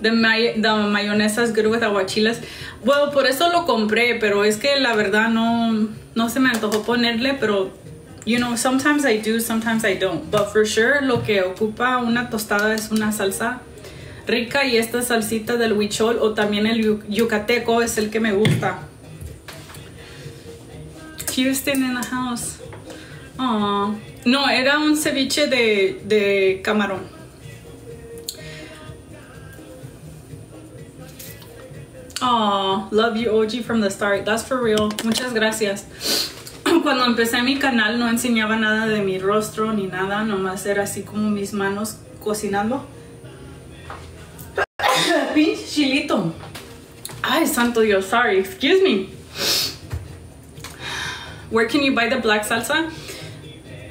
The mayonesa is good with aguachiles. Well, por eso lo compré, pero es que la verdad no se me antojó ponerle, pero you know, sometimes I do, sometimes I don't. But for sure, lo que ocupa una tostada es una salsa rica, y esta salsita del huichol o también el yucateco es el que me gusta. Houston in the house. Aww. No, era un ceviche de camarón. Aww, love you OG from the start. That's for real. Muchas gracias. Cuando empecé mi canal no enseñaba nada de mi rostro ni nada, nomás era así como mis manos cocinando. Pinche chilito. Ay, santo Dios, sorry, excuse me. Where can you buy the black salsa?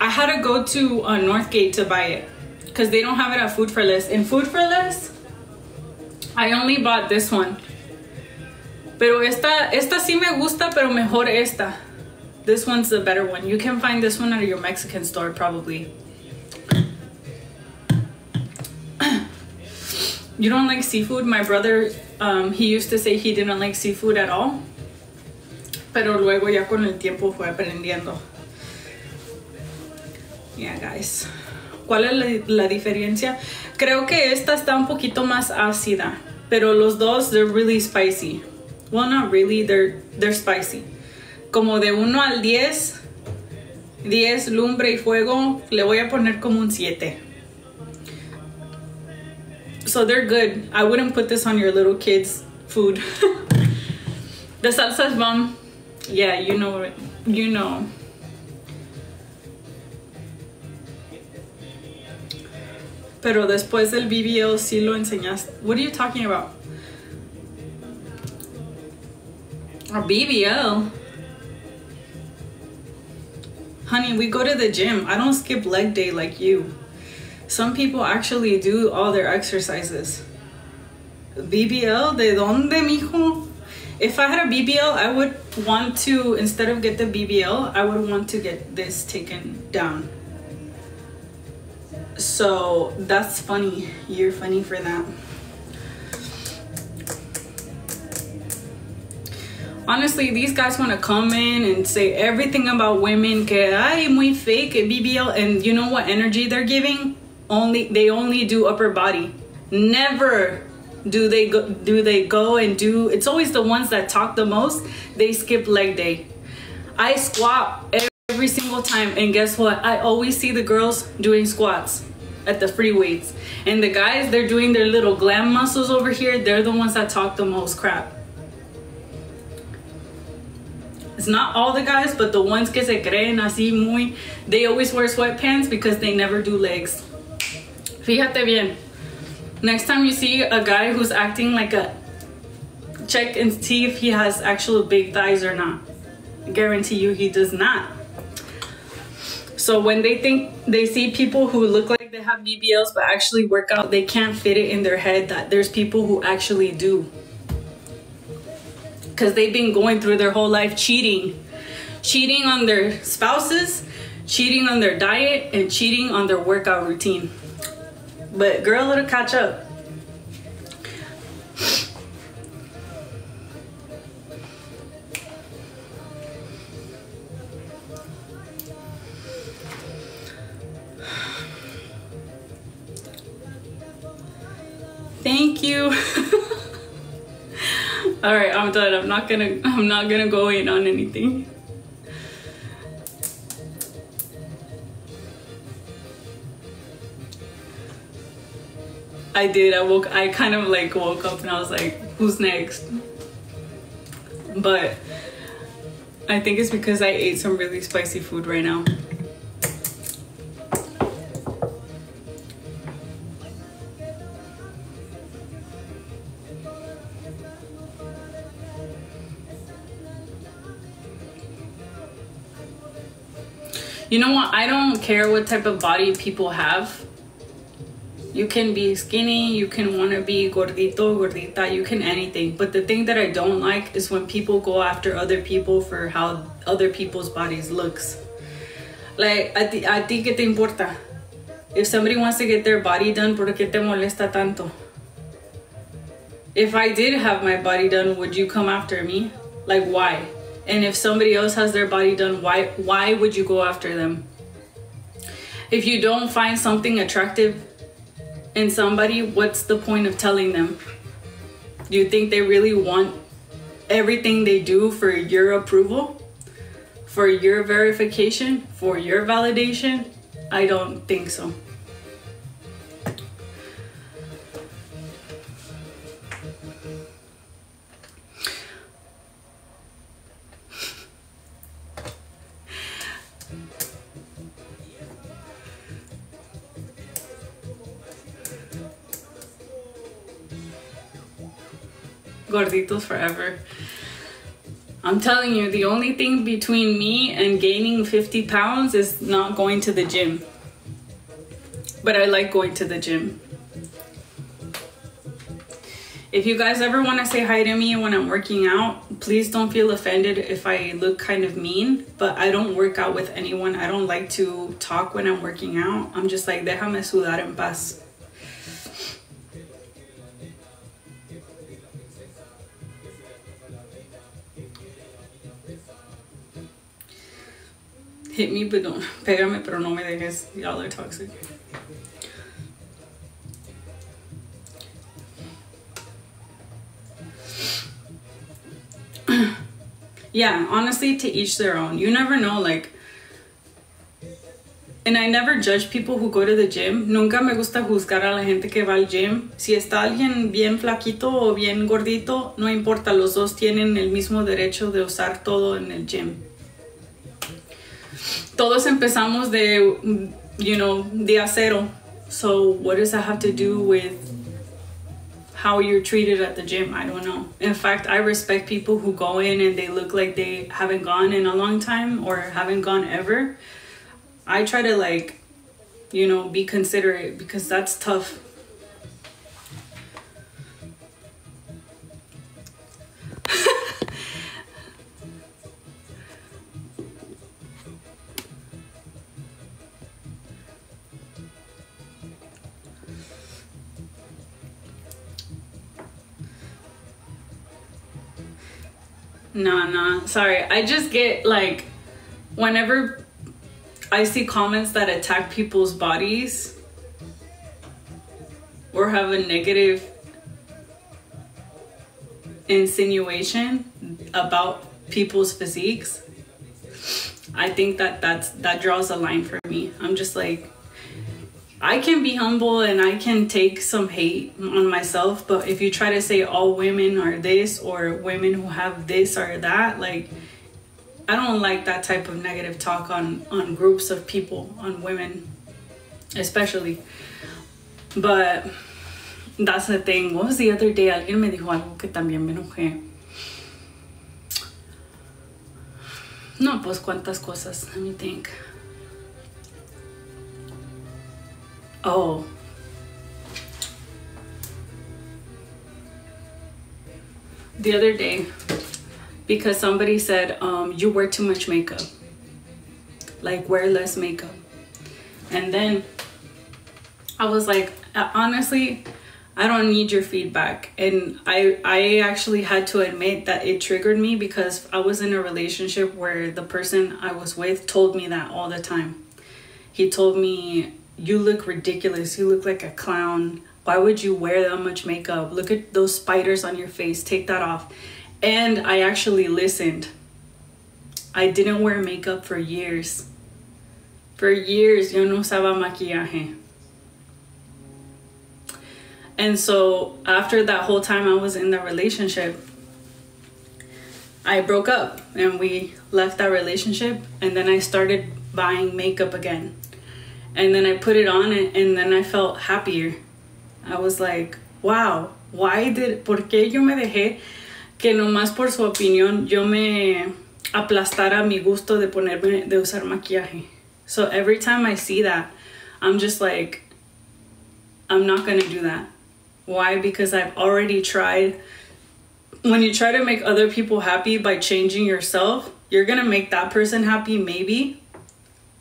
I had to go to Northgate to buy it because they don't have it at Food for Less. In Food for Less, I only bought this one. Pero esta sí me gusta, pero mejor esta. This one's the better one. You can find this one at your Mexican store probably. You don't like seafood? My brother, he used to say he didn't like seafood at all. Pero luego ya con el tiempo fue aprendiendo. Yeah, guys. ¿Cuál es la diferencia? Creo que esta está un poquito más ácida. Pero los dos, they're really spicy. Well, not really, they're spicy. Como de 1 al 10, 10 lumbre y fuego, le voy a poner como un 7. So they're good. I wouldn't put this on your little kids' food. The salsa's bomb. Yeah, you know it. You know. Pero después del BBL sí lo enseñaste. What are you talking about? A BBL? Honey, we go to the gym. I don't skip leg day like you. Some people actually do all their exercises. BBL? ¿De dónde, mijo? If I had a BBL, I would want to, instead of get the BBL, I would want to get this taken down. So that's funny. You're funny for that. Honestly, these guys want to come in and say everything about women, que ay, muy fake, BBL, and you know what energy they're giving? They only do upper body. Never do they go and do, it's always the ones that talk the most, they skip leg day. I squat every single time, and guess what? I always see the girls doing squats at the free weights. And the guys, they're doing their little glam muscles over here. They're the ones that talk the most crap. It's not all the guys, but the ones que se creen así muy, they always wear sweatpants because they never do legs. Fíjate bien. Next time you see a guy who's acting like a, check and see if he has actual big thighs or not. I guarantee you he does not. So when they see people who look like they have BBLs but actually work out, they can't fit it in their head that there's people who actually do. Because they've been going through their whole life cheating on their spouses, cheating on their diet, and cheating on their workout routine. But girl, it'll catch up. Thank you. All right, I'm done. I'm not gonna go in on anything. I did. I kind of like woke up and I was like, who's next? But I think it's because I ate some really spicy food right now. You know what? I don't care what type of body people have. You can be skinny, you can want to be gordito, gordita, you can anything. But the thing that I don't like is when people go after other people for how other people's bodies looks. Like, a ti que te importa? If somebody wants to get their body done, ¿por qué te molesta tanto? If I did have my body done, would you come after me? Like, why? And if somebody else has their body done, why would you go after them? If you don't find something attractive in somebody, what's the point of telling them? Do you think they really want everything they do for your approval? For your verification? For your validation? I don't think so. Gorditos forever. I'm telling you, the only thing between me and gaining 50 pounds is not going to the gym. But I like going to the gym. If you guys ever want to say hi to me when I'm working out, please don't feel offended if I look kind of mean. But I don't work out with anyone. I don't like to talk when I'm working out. I'm just like, déjame sudar en paz. Hit me, but don't. Pégame, pero no me dejes. Y'all are toxic. Yeah, honestly, to each their own. You never know, like... And I never judge people who go to the gym. Nunca me gusta juzgar a la gente que va al gym. Si está alguien bien flaquito o bien gordito, no importa. Los dos tienen el mismo derecho de usar todo en el gym. Todos empezamos de, you know, de acero. So what does that have to do with how you're treated at the gym? I don't know. In fact, I respect people who go in and they look like they haven't gone in a long time or haven't gone ever. I try to, like, you know, be considerate because that's tough. Nah, sorry. I just get, like, whenever I see comments that attack people's bodies or have a negative insinuation about people's physiques, I think that draws a line for me. I'm just like, I can be humble and I can take some hate on myself, but if you try to say all women are this or women who have this or that, like, I don't like that type of negative talk on groups of people, on women especially. But that's the thing. What was the other day? Alguien me dijo algo que también me enojé. No, pues cuántas cosas. Let me think. Oh. The other day, because somebody said, you wear too much makeup. Like, wear less makeup. And then I was like, honestly, I don't need your feedback. And I actually had to admit that it triggered me because I was in a relationship where the person I was with told me that all the time. He told me, you look ridiculous. You look like a clown. Why would you wear that much makeup? Look at those spiders on your face. Take that off. And I actually listened. I didn't wear makeup for years. For years, yo no usaba maquillaje. And so after that whole time I was in the relationship, I broke up and we left that relationship. And then I started buying makeup again. And then I put it on and then I felt happier. I was like, wow, ¿por qué yo me dejé que nomás por su opinión yo me aplastara mi gusto de usar maquillaje? So every time I see that, I'm just like, I'm not gonna do that. Why? Because I've already tried. When you try to make other people happy by changing yourself, you're gonna make that person happy maybe,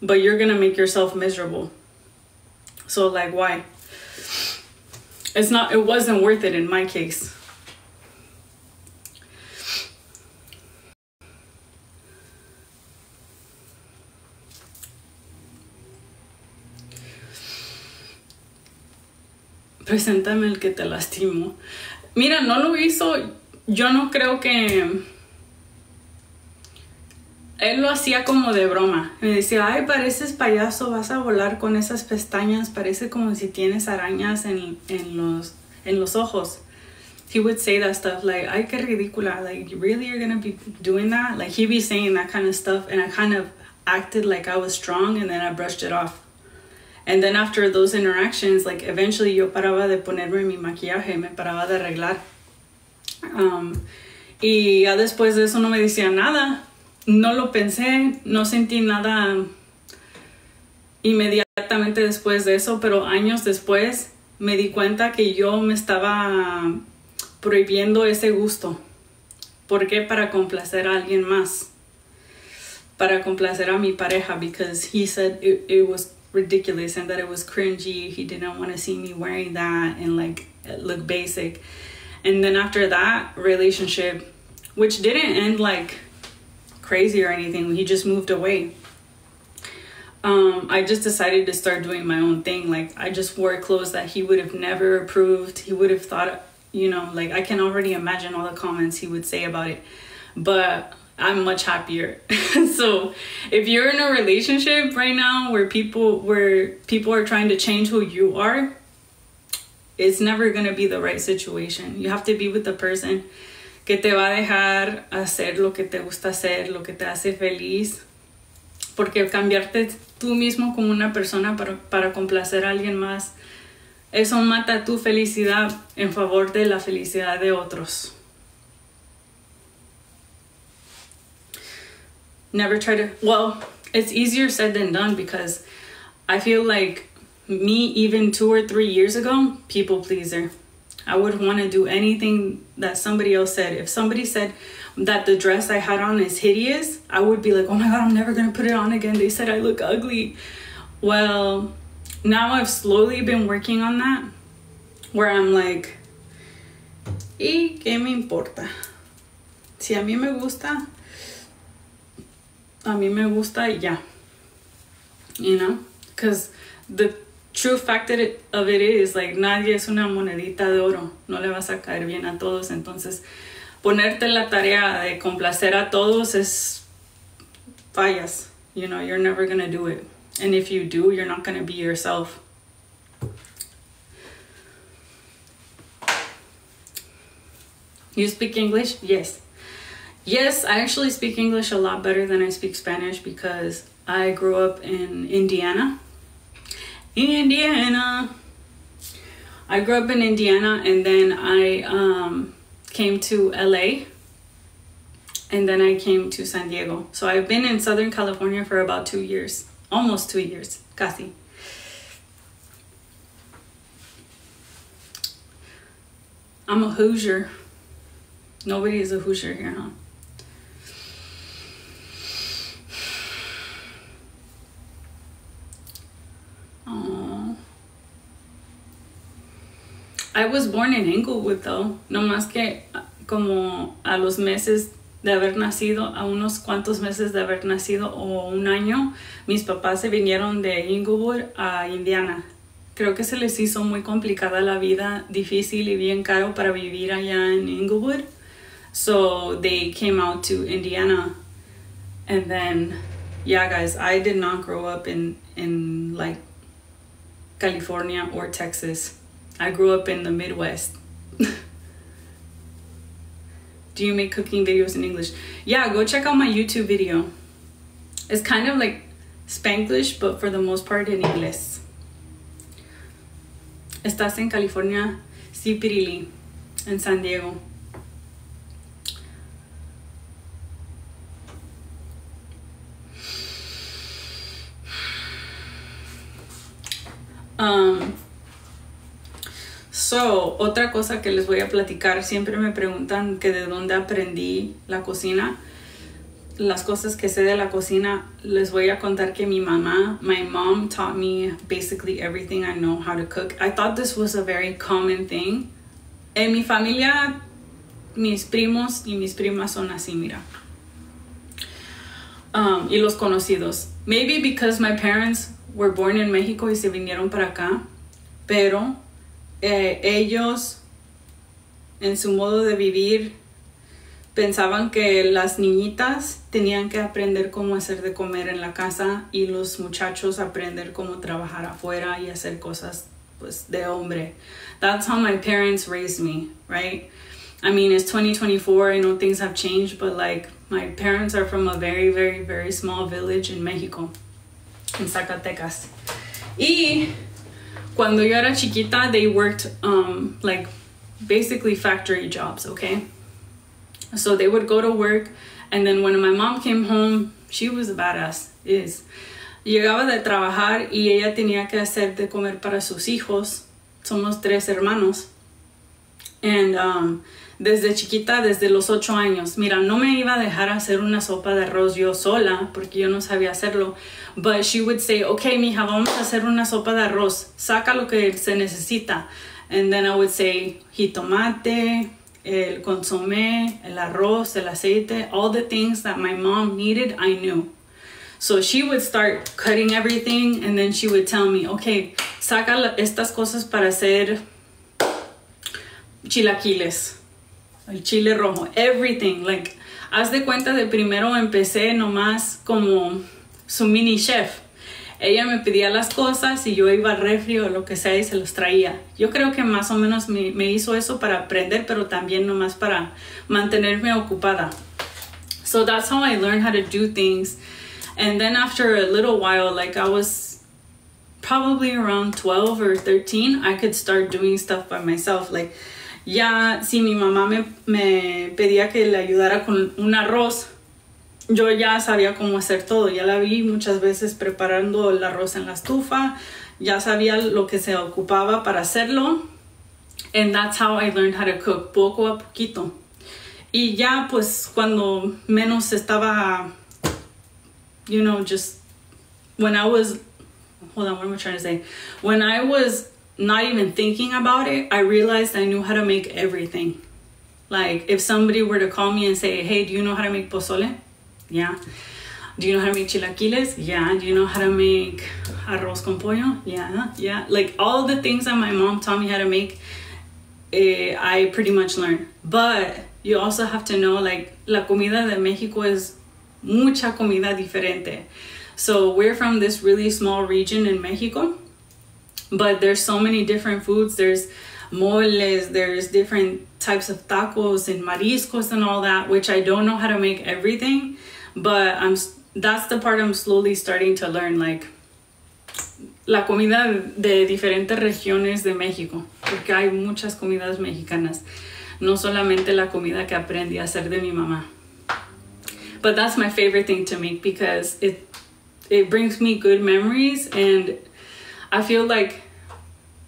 but you're gonna make yourself miserable. So like, why? It wasn't worth it in my case. Preséntame el que te lastimó. Mira, no lo hizo. Yo no creo que... Él lo hacía como de broma. Me decía, ay, pareces payaso, vas a volar con esas pestañas. Parece como si tienes arañas en los ojos. He would say that stuff like, ay, qué ridícula. Like, you really are gonna be doing that? Like, he'd be saying that kind of stuff. And I kind of acted like I was strong and then I brushed it off. And then after those interactions, like, eventually yo paraba de ponerme mi maquillaje. Me paraba de arreglar. Y ya después de eso no me decía nada. No lo pensé, no sentí nada inmediatamente después de eso, pero años después me di cuenta que yo me estaba prohibiendo ese gusto. ¿Por qué? Para complacer a alguien más. Para complacer a mi pareja, because he said it was ridiculous and that it was cringy. He didn't want to see me wearing that and like look basic. And then after that relationship, which didn't end like crazy or anything, he just moved away. I just decided to start doing my own thing. Like, I just wore clothes that he would have never approved. He would have thought, you know, like, I can already imagine all the comments he would say about it, but I'm much happier. So if you're in a relationship right now where people are trying to change who you are, it's never going to be the right situation. You have to be with the person que te va a dejar hacer lo que te gusta hacer, lo que te hace feliz. Porque cambiarte tú mismo como una persona para complacer a alguien más, eso mata tu felicidad en favor de la felicidad de otros. Never try to... Well, it's easier said than done, because I feel like me, even 2 or 3 years ago, people pleaser. I would want to do anything that somebody else said. If somebody said that the dress I had on is hideous, I would be like, oh my God, I'm never going to put it on again. They said I look ugly. Well, now I've slowly been working on that, where I'm like, ¿y qué me importa? Si a mí me gusta, y ya. You know? Because the true fact of it is, like, nadie es una monedita de oro. No le vas a caer bien a todos. Entonces, ponerte la tarea de complacer a todos es fallas. You know, you're never going to do it. And if you do, you're not going to be yourself. You speak English? Yes. Yes, I actually speak English a lot better than I speak Spanish, because I grew up in Indiana. I grew up in Indiana, and then I came to LA, and then I came to San Diego. So I've been in Southern California for about 2 years, almost 2 years, casi. I'm a Hoosier. Nobody is a Hoosier here, huh? I was born in Inglewood, though. No más que como a los meses de haber nacido, a unos cuantos meses de haber nacido, o un año, mis papás se vinieron de Inglewood a Indiana. Creo que se les hizo muy complicada la vida, difícil y bien caro para vivir allá en Inglewood. So they came out to Indiana. And then, yeah, guys, I did not grow up in like California or Texas. I grew up in the Midwest. Do you make cooking videos in English? Yeah, go check out my YouTube video. It's kind of like Spanglish, but for the most part in English. ¿Estás en California? Sí, Pirili. En San Diego. So, otra cosa que les voy a platicar, siempre me preguntan que de dónde aprendí la cocina. Las cosas que sé de la cocina, les voy a contar que my mom taught me basically everything I know how to cook. I thought this was a very common thing. En mi familia, mis primos y mis primas son así, mira. Y los conocidos. Maybe because my parents were born in Mexico y se vinieron para acá, pero ellos en su modo de vivir pensaban que las niñitas tenían que aprender cómo hacer de comer en la casa y los muchachos aprender cómo trabajar afuera y hacer cosas pues de hombre. That's how my parents raised me, right? I mean, it's 2024, I know things have changed, but like my parents are from a very, very, very small village in Mexico, in Zacatecas. Y cuando yo era chiquita, they worked like basically factory jobs, okay? So they would go to work, and then when my mom came home, she was a badass. Llegaba de trabajar y ella tenía que hacer de comer para sus hijos. Somos 3 hermanos. And desde chiquita, desde los 8 años, mira, no me iba a dejar hacer una sopa de arroz yo sola porque yo no sabía hacerlo. But she would say, okay, mija, vamos a hacer una sopa de arroz. Saca lo que se necesita. And then I would say, jitomate, el consomé, el arroz, el aceite, all the things that my mom needed, I knew. So she would start cutting everything, and then she would tell me, okay, saca estas cosas para hacer chilaquiles, el chile rojo, everything. Like, haz de cuenta de primero empecé nomás como su mini chef. Ella me pedía las cosas y yo iba al refri o lo que sea y se los traía. Yo creo que más o menos me hizo eso para aprender, pero también nomás para mantenerme ocupada. So that's how I learned how to do things. And then after a little while, like I was probably around 12 or 13, I could start doing stuff by myself. Like, ya si mi mamá me pedía que le ayudara con un arroz, yo ya sabía cómo hacer todo. Ya la vi muchas veces preparando el arroz en la estufa. Ya sabía lo que se ocupaba para hacerlo. And that's how I learned how to cook, poco a poquito. Y ya pues cuando menos estaba, you know, just when I was, hold on, what am I trying to say? When I was not even thinking about it, I realized I knew how to make everything. Like if somebody were to call me and say, hey, do you know how to make pozole? Yeah. Do you know how to make chilaquiles? Yeah. Do you know how to make arroz con pollo? Yeah. Yeah. Like all the things that my mom taught me how to make, I pretty much learned. But you also have to know, like, la comida de Mexico es mucha comida diferente. So we're from this really small region in Mexico, but there's so many different foods. There's moles, there's different types of tacos and mariscos and all that, which I don't know how to make everything. But that's the part I'm slowly starting to learn, like la comida de diferentes regiones de México, porque hay muchas comidas mexicanas, no solamente la comida que aprendí a hacer de mi mamá. But that's my favorite thing to make because it brings me good memories, and I feel like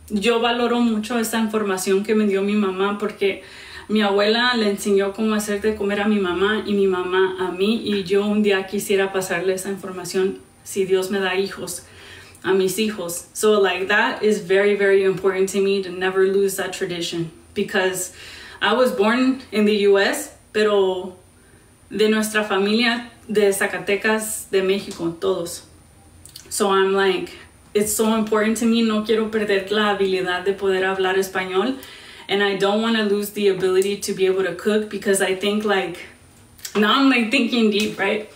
yo valoro mucho esa información que me dio mi mamá, porque mi abuela le enseñó cómo hacer de comer a mi mamá y mi mamá a mí, y yo un día quisiera pasarle esa información, si Dios me da hijos, a mis hijos. So like that is very, very important to me, to never lose that tradition, because I was born in the US, pero de nuestra familia de Zacatecas, de México, todos. So I'm like, it's so important to me, no quiero perder la habilidad de poder hablar español. And I don't want to lose the ability to be able to cook, because I think like, now I'm like thinking deep, right?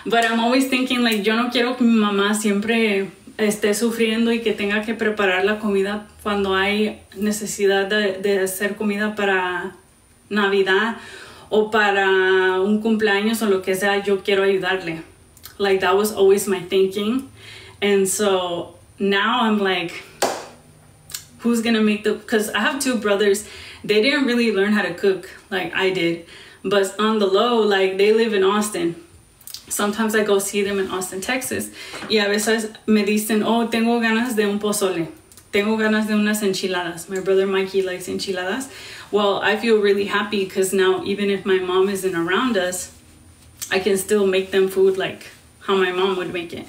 But I'm always thinking like, yo no quiero que mi mamá siempre esté sufriendo y que tenga que preparar la comida cuando hay necesidad de hacer comida para Navidad o para un cumpleaños o lo que sea. Yo quiero ayudarle. Like that was always my thinking. And so now I'm like, who's gonna make because I have 2 brothers. They didn't really learn how to cook like I did, but on the low, like they live in Austin. Sometimes I go see them in Austin, Texas, y a veces me dicen, oh, tengo ganas de un pozole, tengo ganas de unas enchiladas. My brother Mikey likes enchiladas. Well, I feel really happy because now even if my mom isn't around us, I can still make them food like how my mom would make it.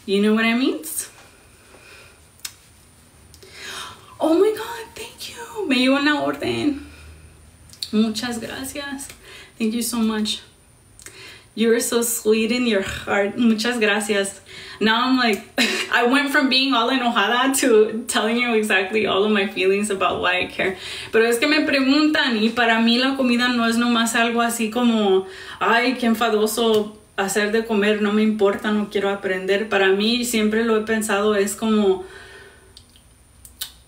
You know what I mean? Oh my God, thank you. Me dio una orden. Muchas gracias. Thank you so much. You're so sweet in your heart. Muchas gracias. Now I'm like, I went from being all enojada to telling you exactly all of my feelings about why I care. Pero es que me preguntan, y para mí la comida no es nomás algo así como, ay, qué enfadoso hacer de comer, no me importa, no quiero aprender. Para mí, siempre lo he pensado, es como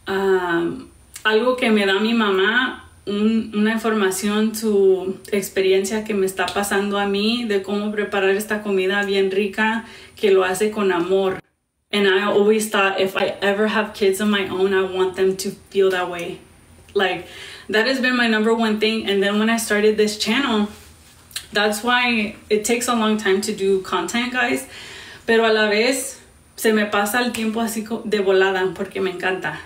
algo que me da mi mamá, una información, su experiencia que me está pasando a mí de cómo preparar esta comida bien rica, que lo hace con amor. And I always thought if I ever have kids of my own, I want them to feel that way. Like, that has been my number one thing. And then when I started this channel, that's why it takes a long time to do content, guys. Pero a la vez, se me pasa el tiempo así de volada porque me encanta.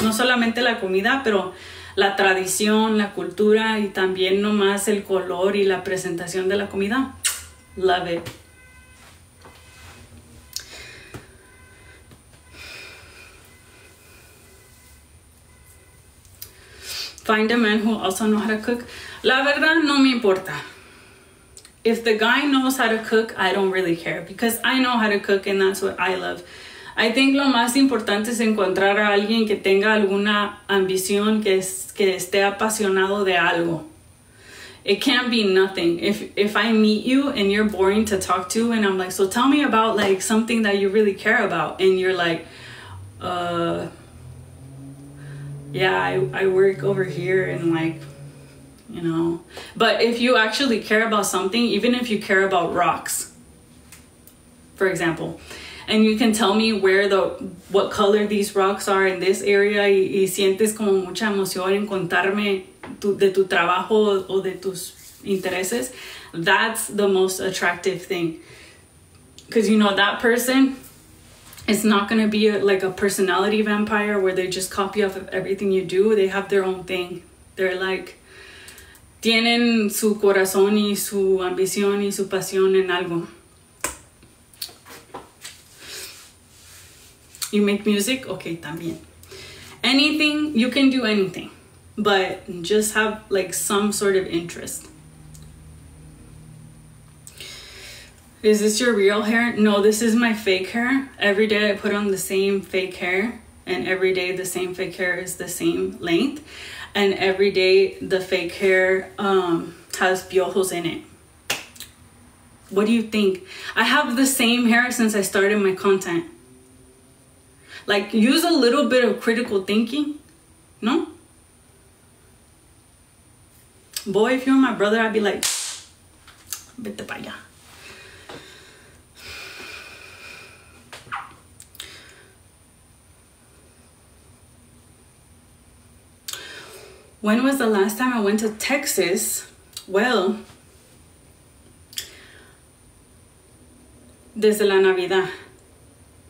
No solamente la comida, pero la tradición, la cultura y también nomás el color y la presentación de la comida. Love it. Find a man who also knows how to cook. La verdad, no me importa. If the guy knows how to cook, I don't really care because I know how to cook and that's what I love. I think lo más importante es encontrar a alguien que tenga alguna ambición, que esté apasionado de algo. It can't be nothing. If I meet you and you're boring to talk to and I'm like, so tell me about like something that you really care about, and you're like, yeah, I work over here and like, you know. But if you actually care about something, even if you care about rocks, for example, and you can tell me what color these rocks are in this area, y sientes como mucha emoción en contarme de tu trabajo o de tus intereses, that's the most attractive thing. Because you know that person is not going to be like a personality vampire where they just copy off of everything you do. They have their own thing. They're like, tienen su corazón y su ambición y su pasión en algo. You make music? Okay, también. Anything, you can do anything. But just have like some sort of interest. Is this your real hair? No, this is my fake hair. Every day I put on the same fake hair. And every day the same fake hair is the same length. And every day the fake hair has piojos in it. What do you think? I have the same hair since I started my content. Like, use a little bit of critical thinking, no? Boy, if you were my brother, I'd be like, vete pa' allá. When was the last time I went to Texas? Well, desde la Navidad.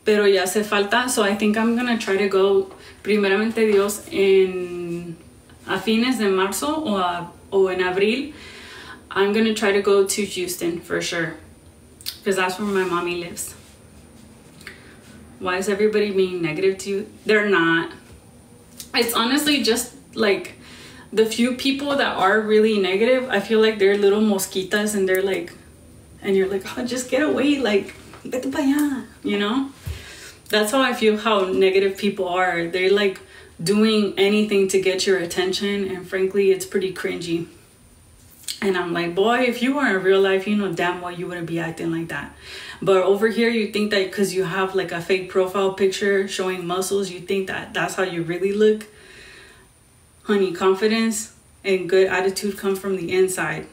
Pero ya hace falta, so I think I'm gonna try to go, primeramente Dios, a fines de marzo o en abril. I'm gonna try to go to Houston for sure, because that's where my mommy lives. Why is everybody being negative to you? They're not. It's honestly just like the few people that are really negative, I feel like they're little mosquitas and they're like, and you're like, oh, just get away, like, vete pa' allá, you know? That's how I feel how negative people are. They're like doing anything to get your attention, and frankly, it's pretty cringy. And I'm like, boy, if you were in real life, you know damn well you wouldn't be acting like that. But over here, you think that because you have like a fake profile picture showing muscles, you think that that's how you really look. Honey, confidence and good attitude come from the inside,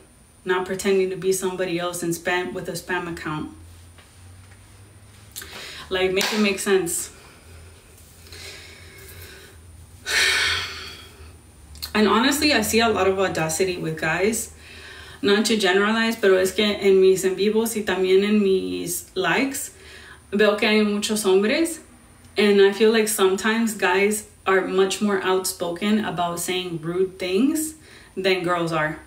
not pretending to be somebody else and spam with a spam account. Like, make it make sense. And honestly, I see a lot of audacity with guys. Not to generalize, pero es que en mis en vivos y también en mis likes, veo que hay muchos hombres. And I feel like sometimes guys are much more outspoken about saying rude things than girls are.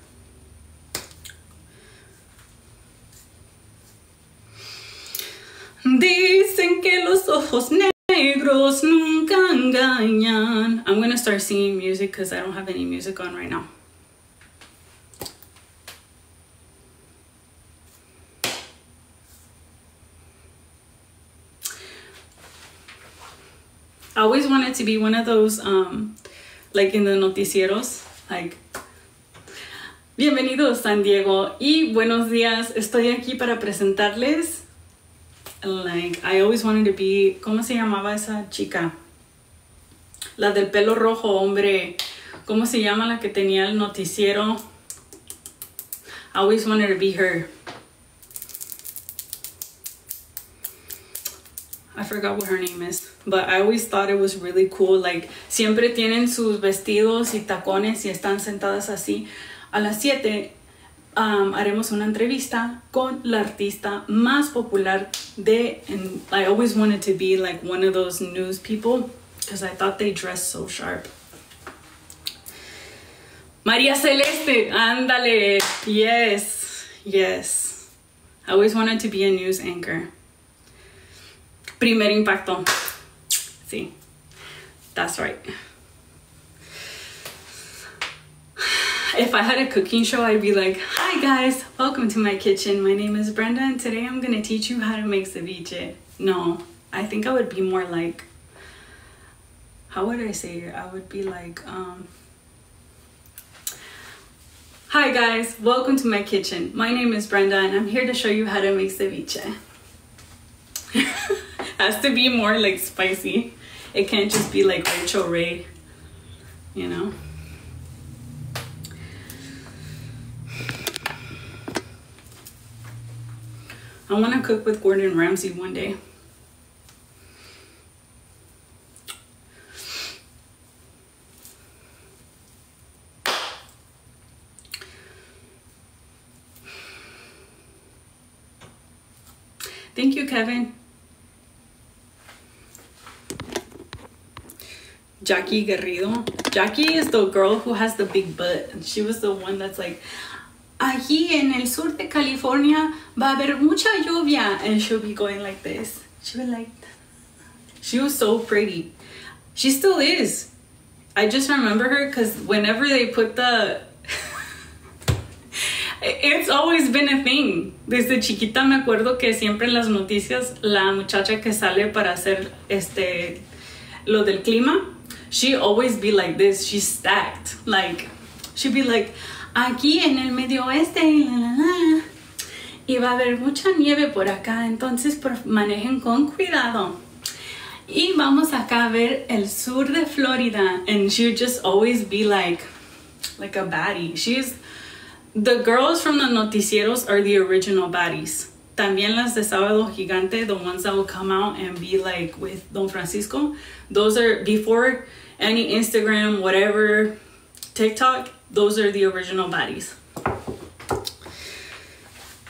Dicen que los ojos negros nunca engañan. I'm gonna start singing music because I don't have any music on right now. I always wanted to be one of those, like in the noticieros, like, bienvenidos San Diego y buenos días. Estoy aquí para presentarles, like, I always wanted to be, ¿cómo se llamaba esa chica? La del pelo rojo, hombre. ¿Cómo se llama la que tenía el noticiero? I always wanted to be her. I forgot what her name is, but I always thought it was really cool. Like, siempre tienen sus vestidos y tacones y están sentadas así. A las 7 haremos una entrevista con la artista más popular de, and I always wanted to be like one of those news people because I thought they dressed so sharp. María Celeste, ándale. Yes, yes. I always wanted to be a news anchor. Primer impacto. Sí, that's right. If I had a cooking show, I'd be like, hi guys, welcome to my kitchen. My name is Brenda and today I'm gonna teach you how to make ceviche. No, I think I would be more like, how would I say it? I would be like, hi guys, welcome to my kitchen. My name is Brenda and I'm here to show you how to make ceviche. Has to be more like spicy. It can't just be like Rachel Ray, you know? I want to cook with Gordon Ramsay one day. Thank you, Kevin. Jackie Garrido. Jackie is the girl who has the big butt. She was the one that's like, aquí en el sur de California va a haber mucha lluvia. And she'll be going like this. She'll be like, she was so pretty. She still is. I just remember her because whenever they put the... It's always been a thing. Desde chiquita me acuerdo que siempre en las noticias la muchacha que sale para hacer lo del clima, she always be like this. She's stacked. Like, she'd be like, aquí en el medio oeste y va a haber mucha nieve por acá, entonces manejen con cuidado. Y vamos acá a ver el sur de Florida. And she would just always be like a baddie. The girls from the noticieros are the original baddies. También las de Sábado Gigante, the ones that will come out and be like with Don Francisco. Those are before any Instagram, whatever, TikTok. Those are the original baddies.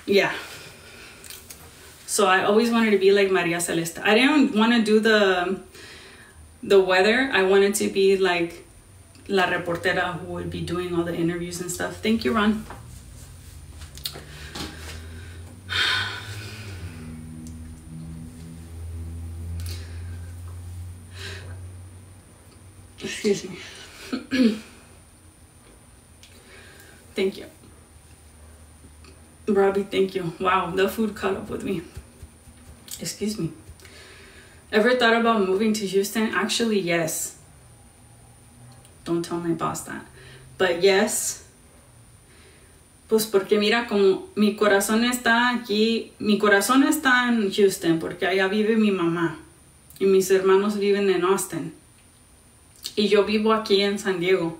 Yeah. So I always wanted to be like Maria Celeste. I didn't want to do the weather. I wanted to be like La Reportera who would be doing all the interviews and stuff. Thank you, Ron. Excuse me. Thank you. Robbie, thank you. Wow, the food caught up with me. Excuse me. Ever thought about moving to Houston? Actually, yes. Don't tell my boss that. But yes. Pues porque mira, como mi corazón está aquí, mi corazón está en Houston porque allá vive mi mamá y mis hermanos viven en Austin. Y yo vivo aquí en San Diego.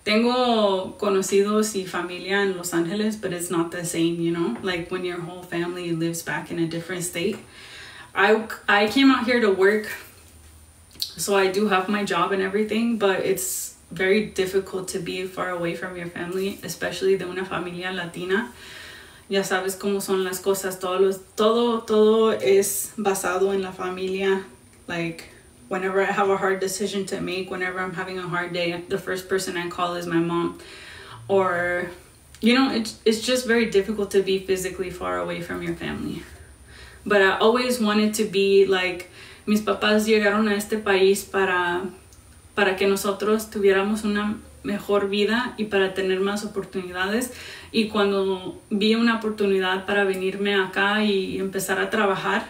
Tengo conocidos y familia in Los Angeles, but it's not the same, you know? Like when your whole family lives back in a different state. I came out here to work, so I do have my job and everything, but it's very difficult to be far away from your family, especially de una familia latina. Ya sabes cómo son las cosas, todo es basado en la familia. Like, whenever I have a hard decision to make, whenever I'm having a hard day, the first person I call is my mom. Or, you know, it's just very difficult to be physically far away from your family. But I always wanted to be like, mis papás llegaron a este país para que nosotros tuviéramos una mejor vida y para tener más oportunidades. Y cuando vi una oportunidad para venirme acá y empezar a trabajar,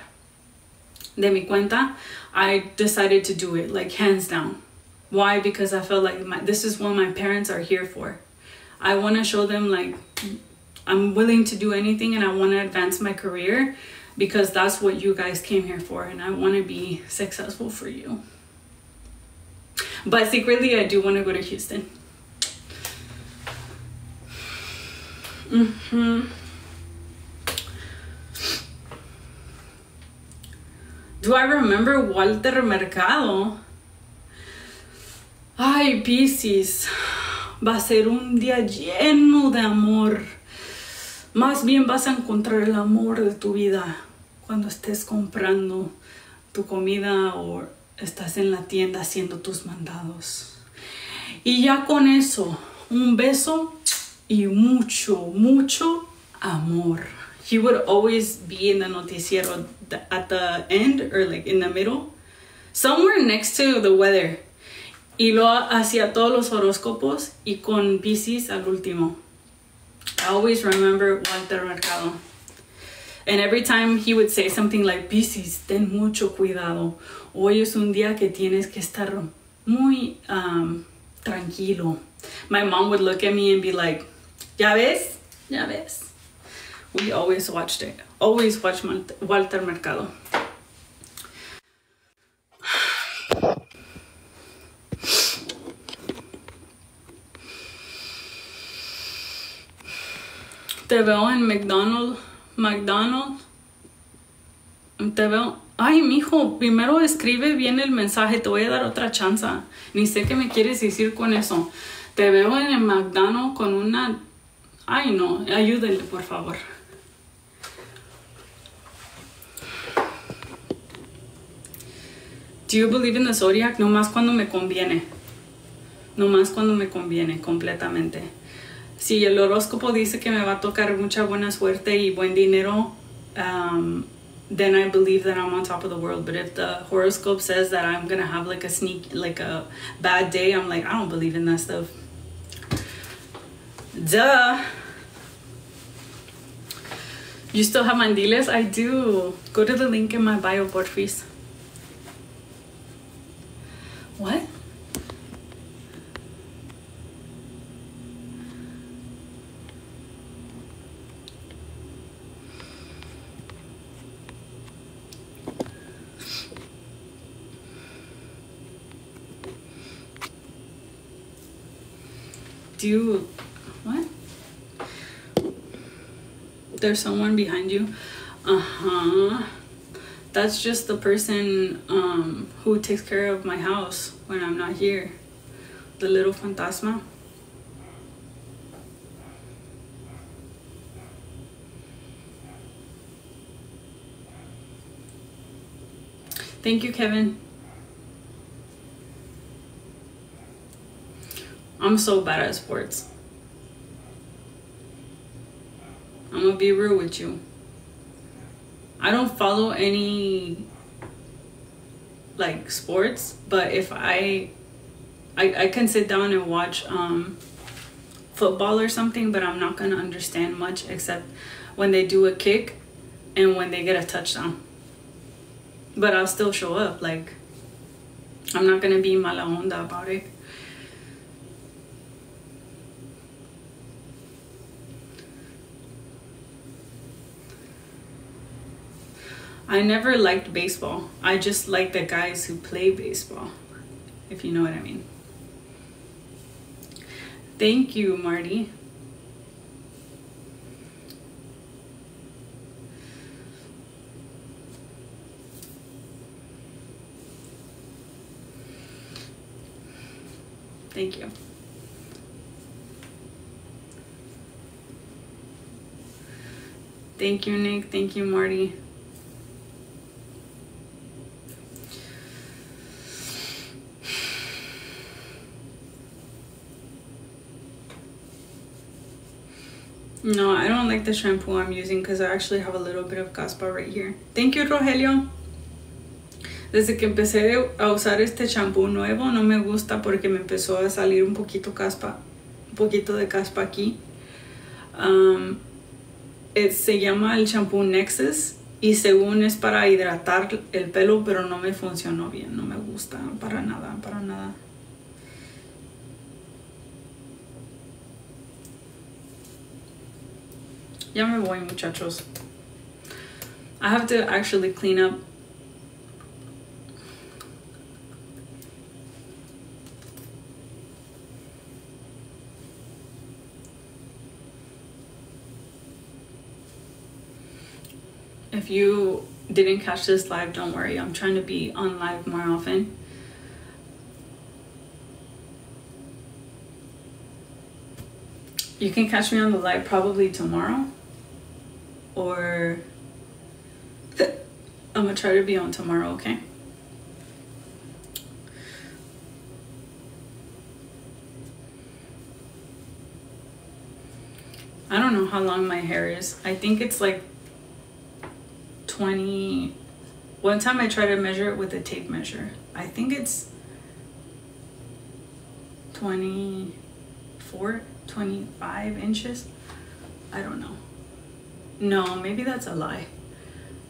de mi cuenta, I decided to do it, like hands down. Why? Because I felt like this is what my parents are here for. I want to show them like I'm willing to do anything and I want to advance my career because that's what you guys came here for, and I want to be successful for you. But secretly, I do want to go to Houston. Do I remember Walter Mercado? Ay, Piscis, va a ser un día lleno de amor. Más bien vas a encontrar el amor de tu vida cuando estés comprando tu comida o estás en la tienda haciendo tus mandados. Y ya con eso, un beso y mucho, mucho amor. He would always be in the noticiero at the end or like in the middle, somewhere next to the weather. Y lo hacía todos los horóscopos y con Piscis al último. I always remember Walter Mercado. And every time he would say something like, Piscis, ten mucho cuidado. Hoy es un día que tienes que estar muy tranquilo. My mom would look at me and be like, ¿ya ves? ¿Ya ves? We always watched it. Always watched Walter Mercado. Te veo en McDonald's. Te veo. Ay, mijo, primero escribe bien el mensaje. Te voy a dar otra chance. Ni sé qué me quieres decir con eso. Te veo en el McDonald's con una... Ay, no. Ayúdenle, por favor. Do you believe in the zodiac? Nomás cuando me conviene. Nomás cuando me conviene, completamente. Si el horóscopo dice que me va a tocar mucha buena suerte y buen dinero, then I believe that I'm on top of the world. But if the horoscope says that I'm gonna have like a bad day, I'm like, I don't believe in that stuff. Duh. You still have mandiles? I do. Go to the link in my bio, porfis. What? Dude, what? There's someone behind you? That's just the person who takes care of my house when I'm not here. The little fantasma. Thank you, Kevin. I'm so bad at sports. I'm gonna be real with you. I don't follow any like sports, but if I can sit down and watch football or something, but I'm not gonna understand much except when they do a kick and when they get a touchdown. But I'll still show up. Like, I'm not gonna be mala onda about it. I never liked baseball. I just like the guys who play baseball, if you know what I mean. Thank you, Marty. Thank you. Thank you, Nick. Thank you, Marty. No, I don't like the shampoo I'm using because I actually have a little bit of caspa right here. Thank you, Rogelio. Desde que empecé a usar este shampoo nuevo, no me gusta porque me empezó a salir un poquito de caspa aquí. Se llama el shampoo Nexus Y según es para hidratar el pelo, pero no me funcionó bien. No me gusta para nada, para nada. Ya me voy, muchachos. I have to actually clean up. If you didn't catch this live, don't worry. I'm trying to be on live more often. You can catch me on the live probably tomorrow. Or I'm gonna try to be on tomorrow, okay? I don't know how long my hair is. I think it's like 20. One time I tried to measure it with a tape measure. I think it's 24, 25 inches. I don't know. No, maybe that's a lie.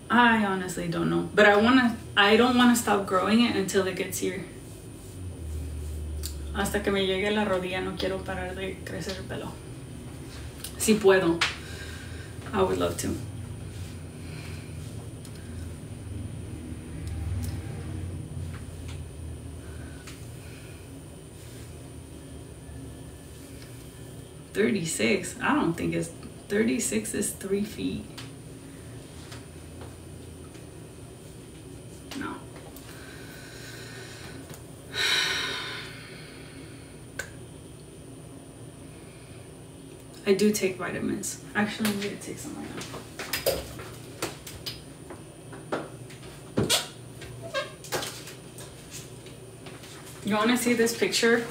I honestly don't know. But I don't wanna stop growing it until it gets here. Hasta que me llegue la rodilla, no quiero parar de crecer el pelo. Si puedo. I would love to. $36. I don't think it's 36 is 3 feet. No. I do take vitamins. Actually, I'm gonna take some right now. You wanna see this picture?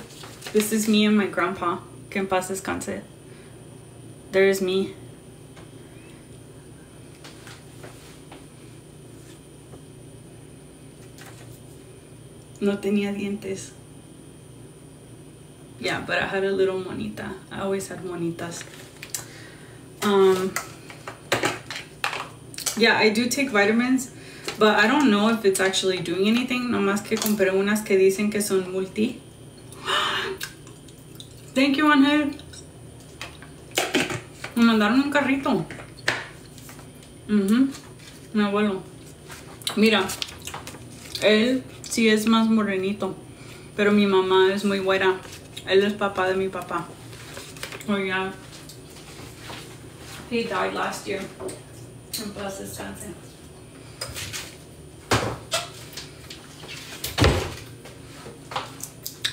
This is me and my grandpa. Que en paz descanse. There's me. No tenía dientes. Yeah, but I had a little monita. I always had monitas. Yeah, I do take vitamins, but I don't know if it's actually doing anything. Nomás que compré unas que dicen que son multi. Thank you, Angel. Me mandaron un carrito. Mi abuelo. Mira, él sí es más morenito, pero mi mamá es muy güera. Él es papá de mi papá. Oh yeah. He died last year. En paz descanse.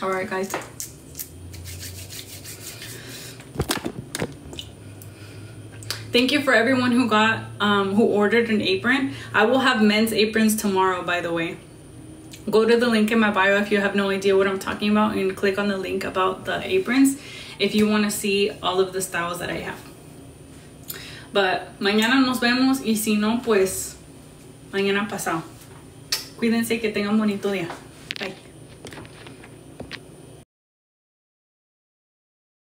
All right, guys. Thank you for everyone who got who ordered an apron. I will have men's aprons tomorrow, by the way. Go to the link in my bio if you have no idea what I'm talking about, and click on the link about the aprons if you want to see all of the styles that I have. But mañana nos vemos, y si no, pues mañana pasado. Cuídense, que tengan bonito día.